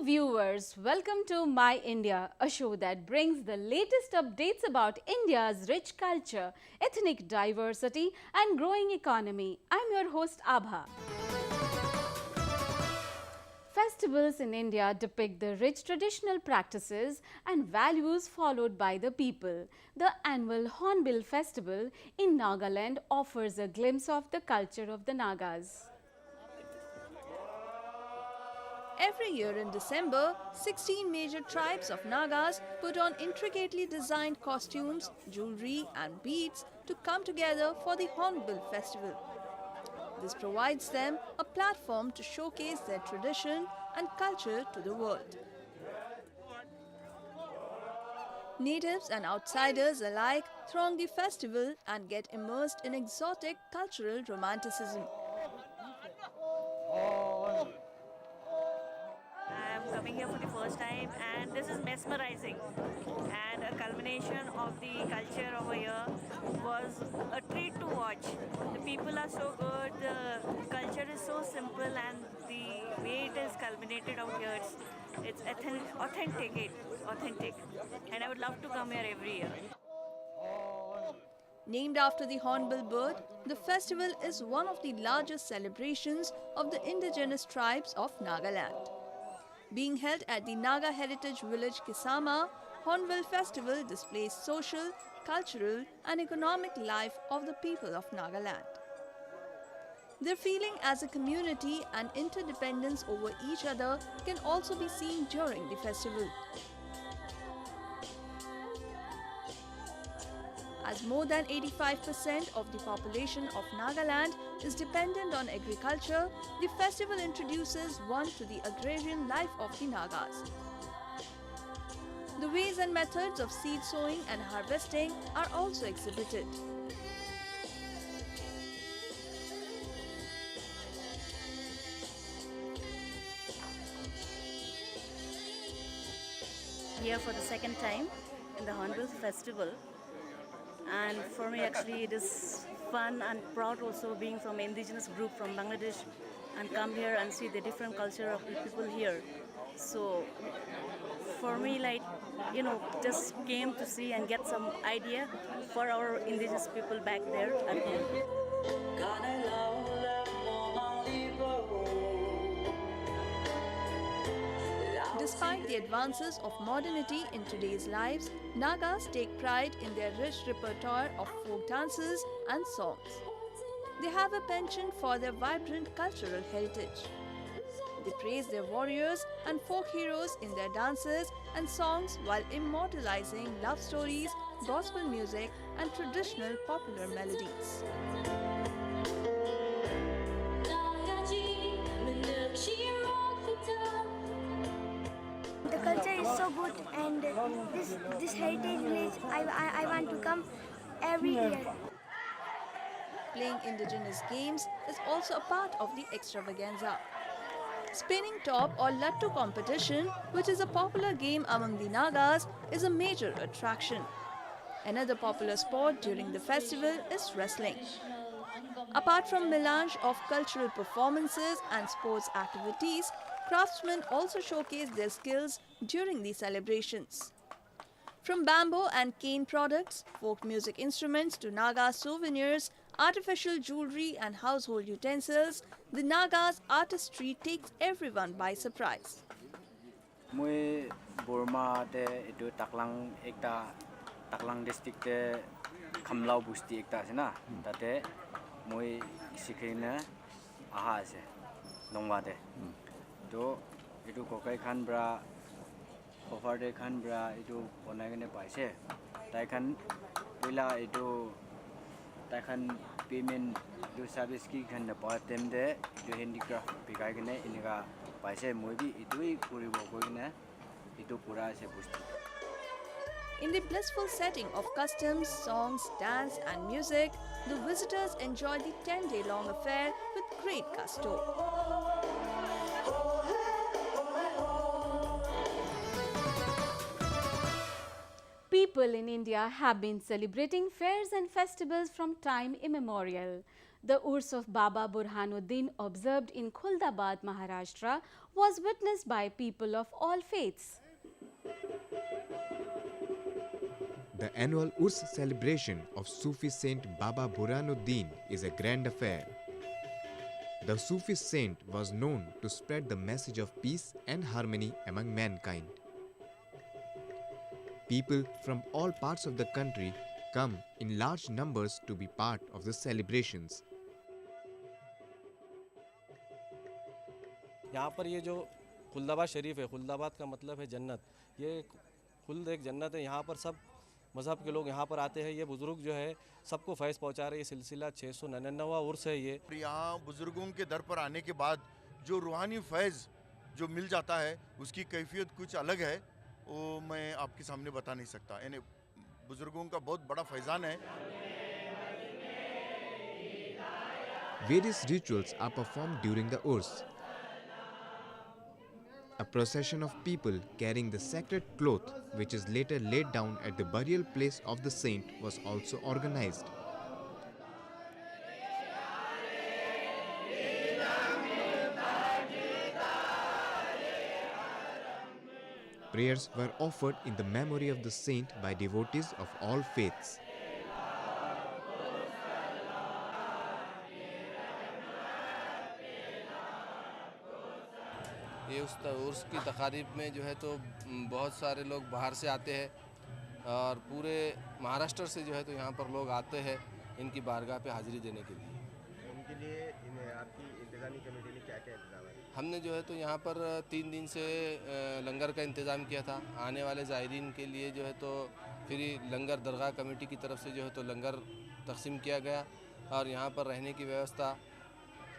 viewers, welcome to My India, a show that brings the latest updates about India's rich culture, ethnic diversity and growing economy. I'm your host Abha. Festivals in India depict the rich traditional practices and values followed by the people. The annual Hornbill Festival in Nagaland offers a glimpse of the culture of the Nagas. Every year in December, 16 major tribes of Nagas put on intricately designed costumes, jewelry and beads to come together for the Hornbill Festival. This provides them a platform to showcase their tradition and culture to the world. Natives and outsiders alike throng the festival and get immersed in exotic cultural romanticism. I'm coming here for the first time and this is mesmerizing, and a culmination of the culture over here was a treat to watch. The people are so good, the culture is so simple, and the way it is culminated out here, it's authentic, and I would love to come here every year. Named after the hornbill bird, the festival is one of the largest celebrations of the indigenous tribes of Nagaland. Being held at the Naga Heritage Village Kisama, Hornbill Festival displays social, cultural and economic life of the people of Nagaland. Their feeling as a community and interdependence over each other can also be seen during the festival. As more than 85% of the population of Nagaland is dependent on agriculture, the festival introduces one to the agrarian life of the Nagas. The ways and methods of seed sowing and harvesting are also exhibited. Here for the second time in the Hornbill Festival. And for me actually it is fun and proud also, being from an indigenous group from Bangladesh, and come here and see the different culture of the people here. So for me, just came to see and get some idea for our indigenous people back there at home. Despite the advances of modernity in today's lives, Nagas take pride in their rich repertoire of folk dances and songs. They have a penchant for their vibrant cultural heritage. They praise their warriors and folk heroes in their dances and songs while immortalizing love stories, gospel music and traditional popular melodies. The culture is so good, and this heritage village, I want to come every year. Playing indigenous games is also a part of the extravaganza. Spinning top or lattu competition, which is a popular game among the Nagas, is a major attraction. Another popular sport during the festival is wrestling. Apart from melange of cultural performances and sports activities, craftsmen also showcase their skills during the celebrations. From bamboo and cane products, folk music instruments to Naga souvenirs, artificial jewelry and household utensils, the Nagas' artistry takes everyone by surprise. Moi Burma te itu taklang district te Khamlao busti ekta sina tate moi sikhina aha ase nongwa de to itu kokai khan bra offer de khan bra itu bonai gane paise tai khan pila itu tai khan payment do service ki khan na pa tem de itu handicraft bikai gane iniga paise moi bi itu puribo ko gane itu pura ase busti. In the blissful setting of customs, songs, dance and music, the visitors enjoy the 10-day-long affair with great gusto. People in India have been celebrating fairs and festivals from time immemorial. The Urs of Baba Burhanuddin, observed in Khuldabad, Maharashtra, was witnessed by people of all faiths. The annual Urs celebration of Sufi saint Baba Burhanuddin is a grand affair. The Sufi saint was known to spread the message of peace and harmony among mankind. People from all parts of the country come in large numbers to be part of the celebrations. यहाँ पर ये जो खुल्दाबाद शरीफ है, खुल्दाबाद का मतलब है जन्नत। ये खुल्द एक जन्नत है। यहाँ पर सब मज़हब के लोग यहाँ पर आते हैं। ये बुज़ुर्ग जो है सबको फैज़ पहुँचा रहे हैं। ये सिलसिला 699वां उर्स है ये। यहाँ बुज़ुर्गों के दर पर आने के बाद जो रूहानी फैज़ जो मिल जाता है उसकी कैफियत कुछ अलग है, वो मैं आपके सामने बता नहीं सकता। यानी बुज़ुर्गों का बहुत बड़ा फैज़ान है। Various rituals are performed during the Urs. A procession of people carrying the sacred cloth, which is later laid down at the burial place of the saint, was also organized. Prayers were offered in the memory of the saint by devotees of all faiths. ये उर्स की तकारीब में जो है तो बहुत सारे लोग बाहर से आते हैं और पूरे महाराष्ट्र से जो है तो यहाँ पर लोग आते हैं इनकी बारगाह पे हाज़िरी देने के लिए। उनके लिए आपकी इंतज़ामी कमेटी ने क्या क्या इंतज़ाम है? हमने जो है तो यहाँ पर 3 दिन से लंगर का इंतज़ाम किया था। आने वाले ज़ायरीन के लिए जो है तो फिर लंगर दरगाह कमेटी की तरफ से जो है तो लंगर तकसीम किया गया और यहाँ पर रहने की व्यवस्था,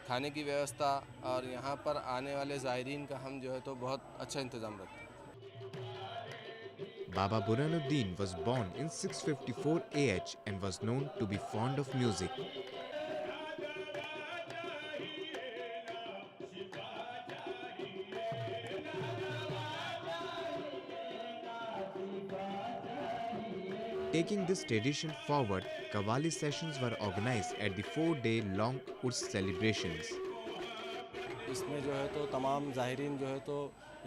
खाने की व्यवस्था और यहाँ पर आने वाले ज़ायरीन का हम जो है तो बहुत अच्छा इंतज़ाम रखते हैं। Baba Burhanuddin was born in 654 AH and was known to be fond of music. Taking this tradition forward, Qawwali sessions were organized at the 4-day-long Urs celebrations. इसमें जो है तो तमाम ज़ाहिरीन जो है तो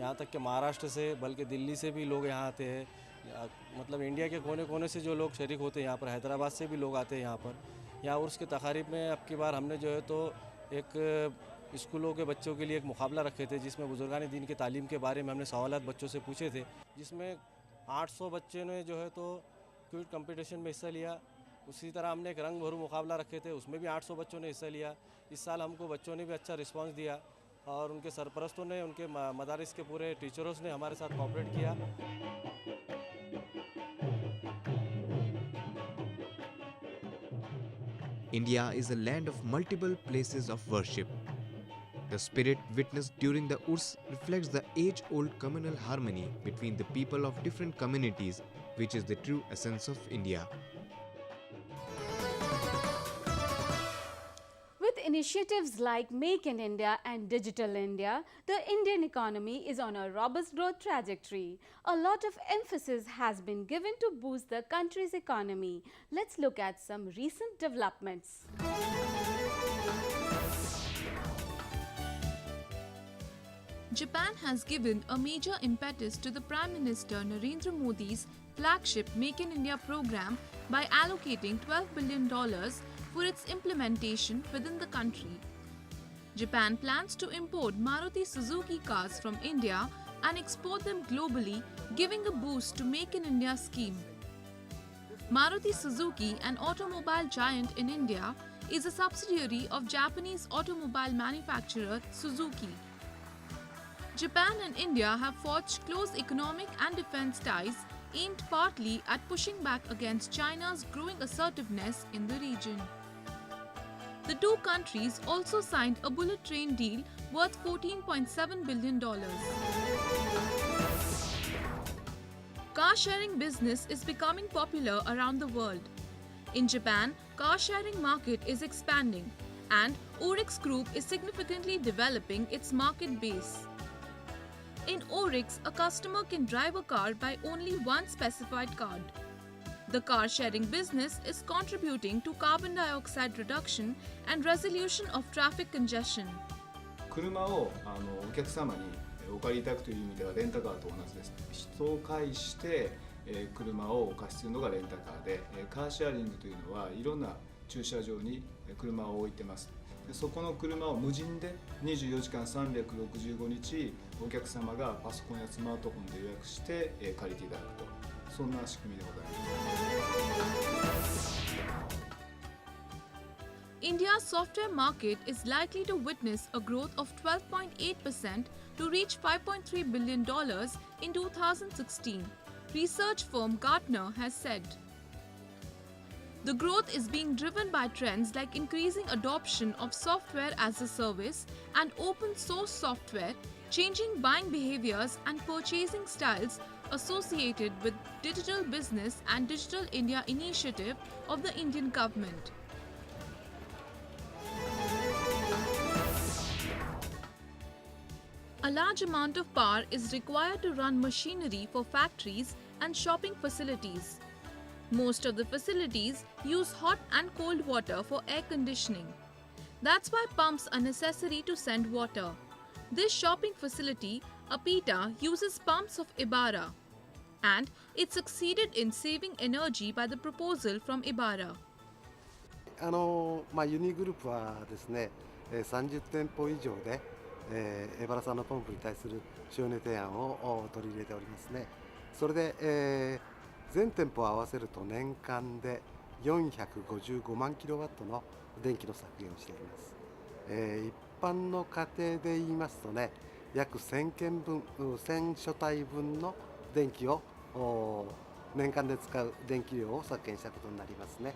यहाँ तक कि महाराष्ट्र से बल्कि दिल्ली से भी लोग यहाँ आते हैं। मतलब इंडिया के कोने कोने से जो लोग शरीक होते हैं यहाँ पर, हैदराबाद से भी लोग आते हैं यहाँ पर। यहाँ उर्स की तकारीब में अब की बार हमने जो है तो एक स्कूलों के बच्चों के लिए एक मुकाबला रखे थे जिसमें बुजुर्गान दीन की तालीम के बारे में हमने सवालात बच्चों से पूछे थे, जिसमें 800 बच्चे ने जो है तो क्विज कंपटीशन में हिस्सा लिया। उसी तरह हमने एक रंग भरू मुकाबला रखे थे, उसमें भी 800 बच्चों ने हिस्सा लिया। इस साल हमको बच्चों ने भी अच्छा रिस्पांस दिया और उनके सरपरस्तों ने, उनके मदारिस के पूरे टीचरों ने हमारे साथ कोऑपरेट किया। India is a land of multiple places of worship. The spirit witnessed during the Urs reflects the age-old communal harmony between the people of different communities, which is the true essence of India. With initiatives like Make in India and Digital India, the Indian economy is on a robust growth trajectory. A lot of emphasis has been given to boost the country's economy. Let's look at some recent developments. Japan has given a major impetus to the Prime Minister Narendra Modi's flagship Make in India program by allocating $12 billion for its implementation within the country. Japan plans to import Maruti Suzuki cars from India and export them globally, giving a boost to Make in India scheme. Maruti Suzuki, an automobile giant in India, is a subsidiary of Japanese automobile manufacturer Suzuki. Japan and India have forged close economic and defense ties aimed partly at pushing back against China's growing assertiveness in the region. The two countries also signed a bullet train deal worth $14.7 billion. Car sharing business is becoming popular around the world. In Japan, car sharing market is expanding and Orix Group is significantly developing its market base. In Orix, a customer can drive a car by only one specified card. The car sharing business is contributing to carbon dioxide reduction and resolution of traffic congestion. 車をお客様にお借りいただくという意味ではレンタカーと同じです。人を介して車をお貸しするのがレンタカーで、カーシェアリングというのはいろんな駐車場に車を置いてます。でそこの車を無人で24時間365日お客様がパソコンやスマートフォンで予約して借りていただくと、そんな仕組みでございます。India's software market is likely to witness a growth of 12.8% to reach $5.3 billion in 2016, research firm Gartner has said. The growth is being driven by trends like increasing adoption of software as a service and open source software, changing buying behaviors and purchasing styles associated with Digital Business and Digital India initiative of the Indian government. A large amount of power is required to run machinery for factories and shopping facilities. Most of the facilities use hot and cold water for air conditioning. That's why pumps are necessary to send water. This shopping facility, Apita, uses pumps of Ibara, and it succeeded in saving energy by the proposal from Ibara. ユニグループはですね、30店舗以上で、エバラさんのポンプに対する省エネ提案を取り入れておりますね。それで、全店舗合わせると年間で455万キロワットの電気の削減をしています。一般の家庭で言いますとね、約1000件分、1000所帯分の電気を年間で使う電気量を削減したことになりますね。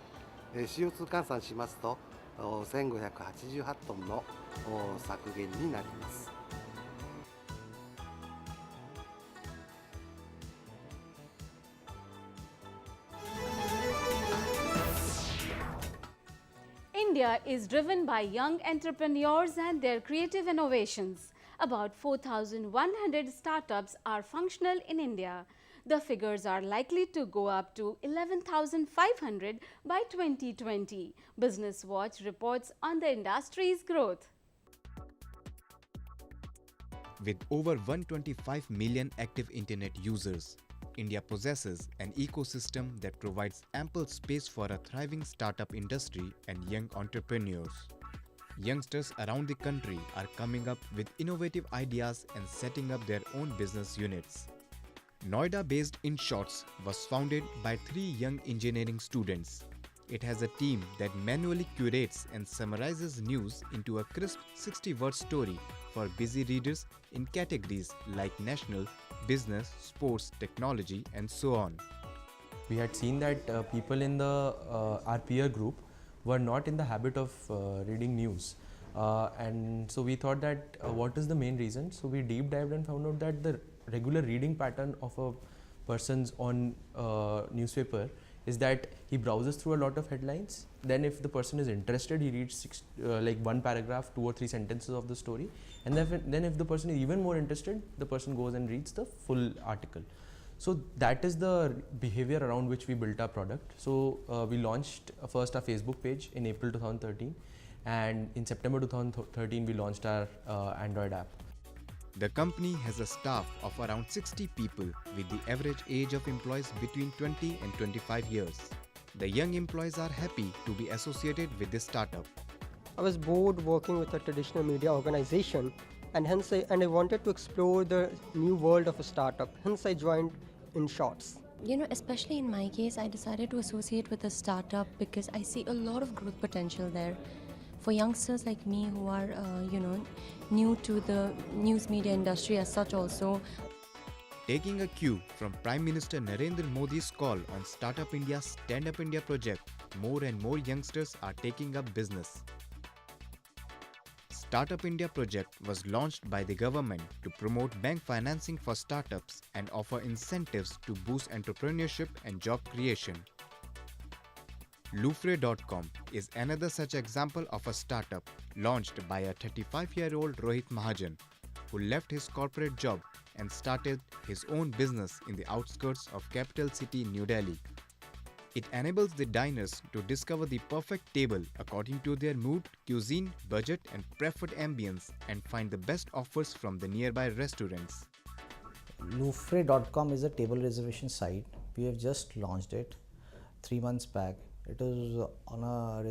CO2 換算しますと1588トンの削減になります。India is driven by young entrepreneurs and their creative innovations. About 4,100 startups are functional in India. The figures are likely to go up to 11,500 by 2020. Business Watch reports on the industry's growth. With over 125 million active internet users, India possesses an ecosystem that provides ample space for a thriving startup industry and young entrepreneurs. Youngsters around the country are coming up with innovative ideas and setting up their own business units. Noida-based InShots was founded by 3 young engineering students. It has a team that manually curates and summarizes news into a crisp 60-word story for busy readers in categories like national, business, sports, technology, and so on. We had seen that people in our peer group were not in the habit of reading news. And so we thought that what is the main reason? So we deep dived and found out that the regular reading pattern of a person's on newspaper is that he browses through a lot of headlines. Then if the person is interested, he reads like one paragraph, 2 or 3 sentences of the story. And then if the person is even more interested, the person goes and reads the full article. So that is the behavior around which we built our product. So we launched first our Facebook page in April 2013, and in September 2013 we launched our Android app. The company has a staff of around 60 people with the average age of employees between 20 and 25 years. The young employees are happy to be associated with this startup. I was bored working with a traditional media organization, and hence I wanted to explore the new world of a startup. Hence I joined InShots. You know, especially in my case, I decided to associate with a startup because I see a lot of growth potential there. For youngsters like me who are, new to the news media industry as such also. Taking a cue from Prime Minister Narendra Modi's call on Startup India's Stand Up India project, more and more youngsters are taking up business. Startup India project was launched by the government to promote bank financing for startups and offer incentives to boost entrepreneurship and job creation. Loofre.com is another such example of a startup launched by a 35-year-old Rohit Mahajan, who left his corporate job and started his own business in the outskirts of capital city New Delhi. It enables the diners to discover the perfect table according to their mood, cuisine, budget and preferred ambience and find the best offers from the nearby restaurants. Louvre.com is a table reservation site. We have just launched it 3 months back. It is on a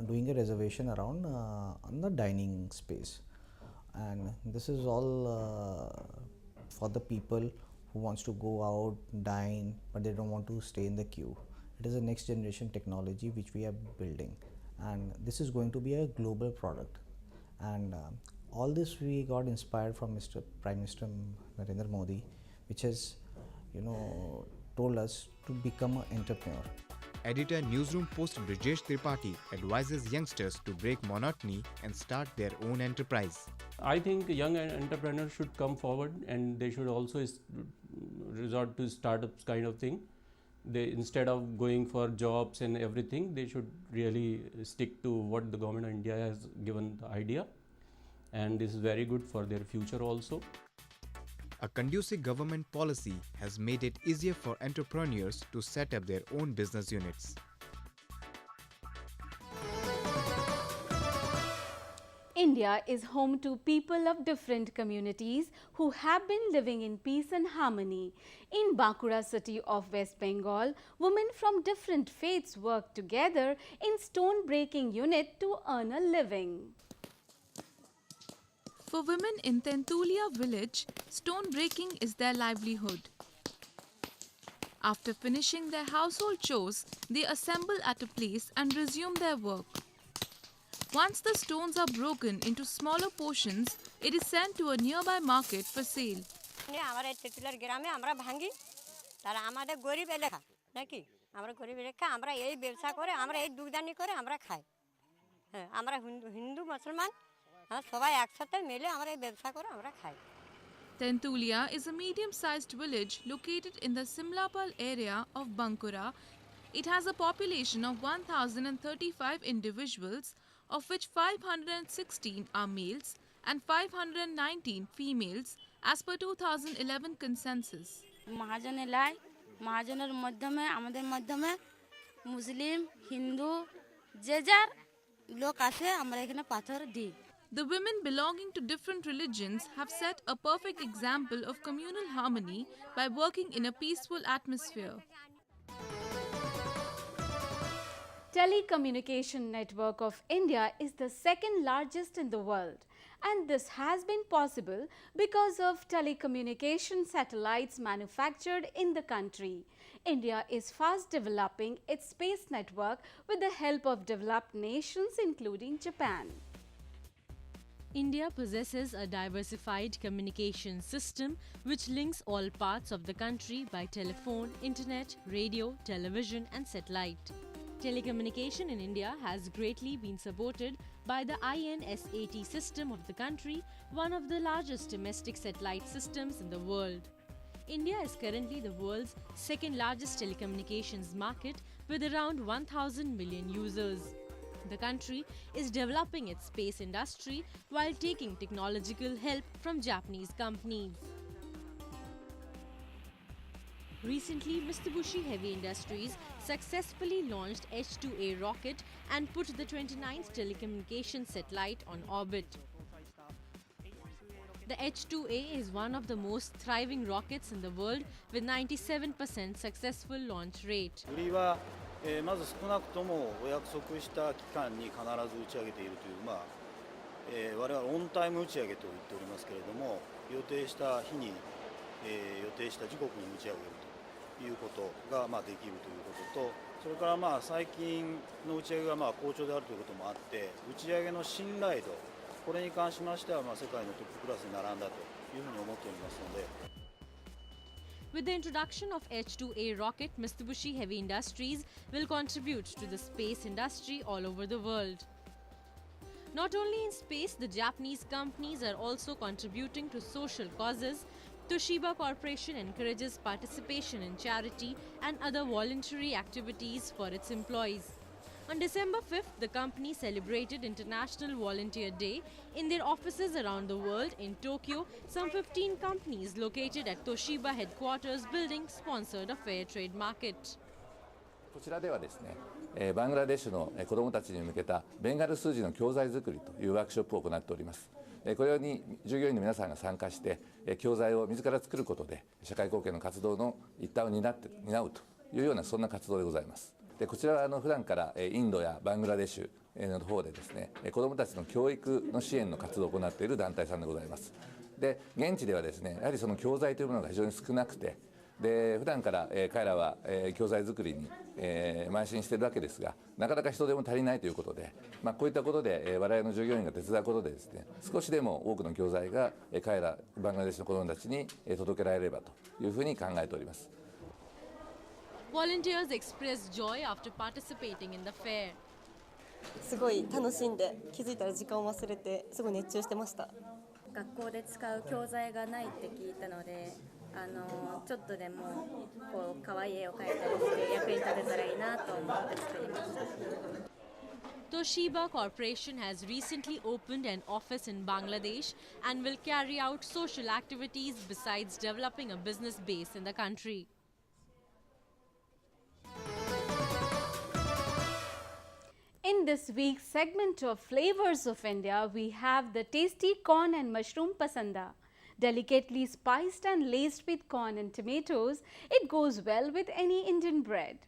doing a reservation around on the dining space, and this is all for the people who wants to go out, dine, but they don't want to stay in the queue. It is a next generation technology which we are building, and this is going to be a global product. And all this we got inspired from Mr. Prime Minister Narendra Modi, which has, told us to become an entrepreneur. Editor Newsroom Post Brijesh Tripathi advises youngsters to break monotony and start their own enterprise. I think young entrepreneurs should come forward and they should also resort to startups kind of thing. They, instead of going for jobs and everything, they should really stick to what the government of India has given the idea, and this is very good for their future also. A conducive government policy has made it easier for entrepreneurs to set up their own business units. India is home to people of different communities who have been living in peace and harmony. In Bankura city of West Bengal, women from different faiths work together in stone breaking unit to earn a living. For women in Tentulia village, stone breaking is their livelihood. After finishing their household chores, they assemble at a place and resume their work. Once the stones are broken into smaller portions, it is sent to a nearby market for sale. আমরা এই তেতুলার গ্রামে আমরা ভাঙি তারা আমাদের গরিব এলাকা নাকি আমরা গরিব এলাকা আমরা এই ব্যবসা করে আমরা এই দুধদানি করে আমরা খাই হ্যাঁ আমরা হিন্দু মুসলমান সবাই একসাথে মিলে আমরা এই ব্যবসা করে আমরা খাই Tentulia is a medium-sized village located in the Simlapal area of Bankura. It has a population of 1,035 individuals, of which 516 are males and 519 females as per 2011 census. মহাজনের লাই মহাজনের মাধ্যমে আমাদের মাধ্যমে মুসলিম হিন্দু যে যার লোক আসে আমরা এখানে পাথর দিই The women belonging to different religions have set a perfect example of communal harmony by working in a peaceful atmosphere. Telecommunication network of India is the second largest in the world, and this has been possible because of telecommunication satellites manufactured in the country. India is fast developing its space network with the help of developed nations including Japan. India possesses a diversified communication system which links all parts of the country by telephone, internet, radio, television and satellite. Telecommunication in India has greatly been supported by the INSAT system of the country, one of the largest domestic satellite systems in the world. India is currently the world's second largest telecommunications market with around 1,000 million users. The country is developing its space industry while taking technological help from Japanese companies. Recently, Mitsubishi Heavy Industries successfully launched H-2A rocket and put the 29th telecommunication satellite on orbit. The H-2A is one of the most thriving rockets in the world with 97% successful launch rate. まず少なくともお約束した期間に必ず打ち上げているという、我々オンタイム打ち上げと言っておりますけれども、予定した日に、予定した時刻に打ち上げるということが、できるということと、それから最近の打ち上げが好調であるということもあって、打ち上げの信頼度、これに関しましては世界のトップクラスに並んだというふうに思っておりますので。With the introduction of H-2A rocket, Mitsubishi Heavy Industries will contribute to the space industry all over the world. Not only in space, the Japanese companies are also contributing to social causes. Toshiba Corporation encourages participation in charity and other voluntary activities for its employees. On December 5th, the company celebrated International Volunteer Day. In their offices around the world, in Tokyo, some 15 companies located at Toshiba headquarters building sponsored a fair trade market. こちらではですね、バングラデシュの子どもたちに向けたベンガル数字の教材作りというワークショップを行っております。これに従業員の皆さんが参加して教材を自ら作ることで社会貢献の活動の一端を担うというようなそんな活動でございます。でこちらは普段からインドやバングラデシュの方でですね子どもたちの教育の支援の活動を行っている団体さんでございます。で現地ではですねやはりその教材というものが非常に少なくてで普段から彼らは教材作りに邁進しているわけですがなかなか人手も足りないということで、こういったことで我々の従業員が手伝うことでですね少しでも多くの教材が彼らバングラデシュの子どもたちに届けられればというふうに考えております。Volunteers expressed joy after participating in the fair. すごい楽しんで気づいたら時間を忘れてすごい熱中してました。学校で使う教材がないって聞いたのでちょっとでもこう可愛い絵を描いたりして役に立てたらいいなと思って作りました。 Toshiba Corporation has recently opened an office in Bangladesh and will carry out social activities besides developing a business base in the country. In this week's segment of Flavors of India, we have the tasty corn and mushroom pasanda. Delicately spiced and laced with corn and tomatoes, it goes well with any Indian bread.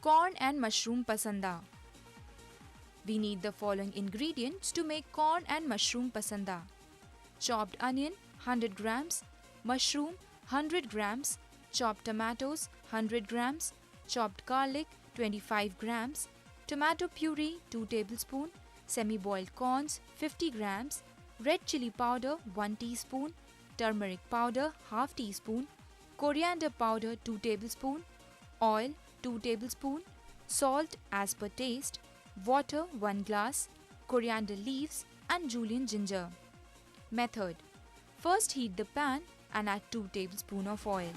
Corn and mushroom pasanda. We need the following ingredients to make corn and mushroom pasanda: chopped onion 100 grams, mushroom 100 grams, chopped tomatoes 100 grams, chopped garlic 25 grams, tomato puree 2 tablespoons, semi-boiled corns 50 grams, red chili powder 1 teaspoon, turmeric powder half teaspoon, coriander powder 2 tablespoons, oil 2 tablespoons, salt as per taste, water 1 glass, coriander leaves and julienne ginger. Method: first heat the pan and add 2 tablespoons of oil.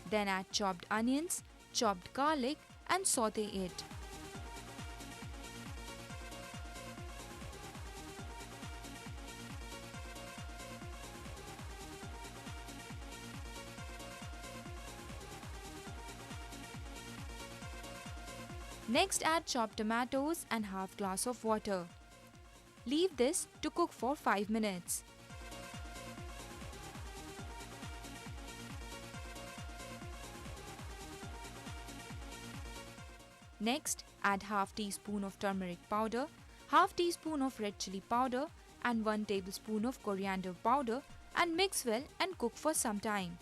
Then add chopped onions, chopped garlic and saute it. Next add chopped tomatoes and half glass of water. Leave this to cook for 5 minutes. Next, add half teaspoon of turmeric powder, half teaspoon of red chili powder and 1 tablespoon of coriander powder and mix well and cook for some time.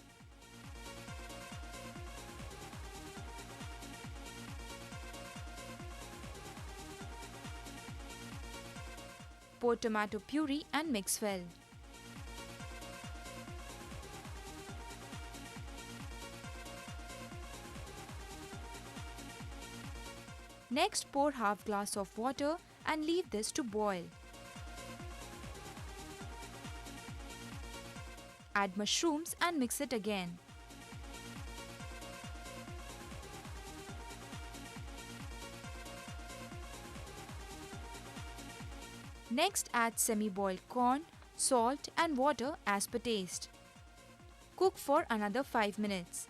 Pour tomato puree and mix well. Next, pour half glass of water and leave this to boil. Add mushrooms and mix it again. Next, add semi-boiled corn, salt and water as per taste. Cook for another 5 minutes.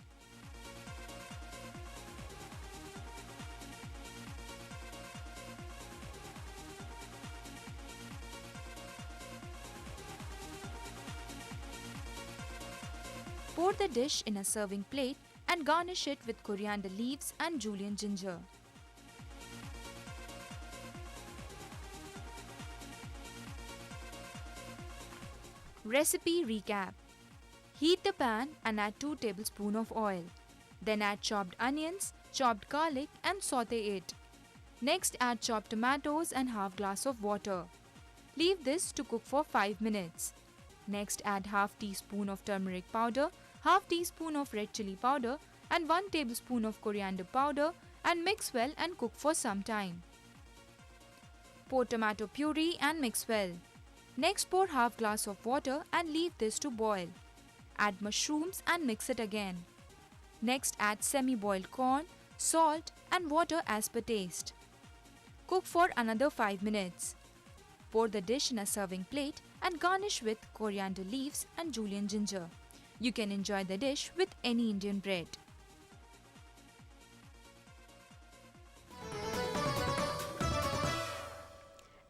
Pour the dish in a serving plate and garnish it with coriander leaves and julienne ginger. Recipe recap: heat the pan and add 2 tablespoons of oil. Then add chopped onions, chopped garlic and saute it. Next, add chopped tomatoes and half glass of water. Leave this to cook for 5 minutes. Next, add half teaspoon of turmeric powder, half teaspoon of red chili powder and 1 tablespoon of coriander powder and mix well and cook for some time. Pour tomato puree and mix well. Next, pour half glass of water and leave this to boil. Add mushrooms and mix it again. Next, add semi-boiled corn, salt and water as per taste. Cook for another 5 minutes. Pour the dish in a serving plate and garnish with coriander leaves and julienne ginger. You can enjoy the dish with any Indian bread.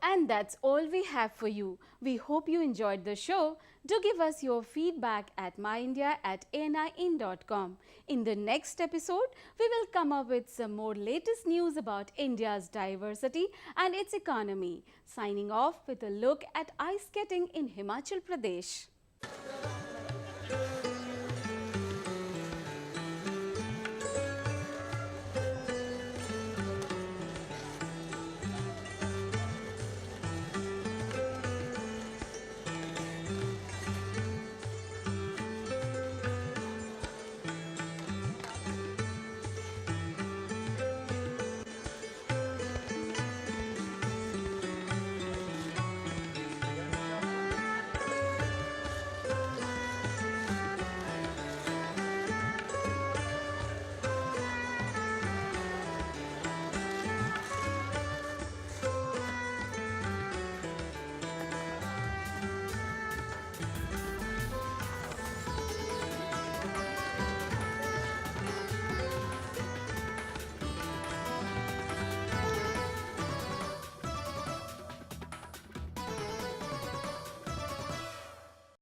And that's all we have for you. We hope you enjoyed the show. Do give us your feedback at myindia@anin.com. In the next episode, we will come up with some more latest news about India's diversity and its economy. Signing off with a look at ice skating in Himachal Pradesh.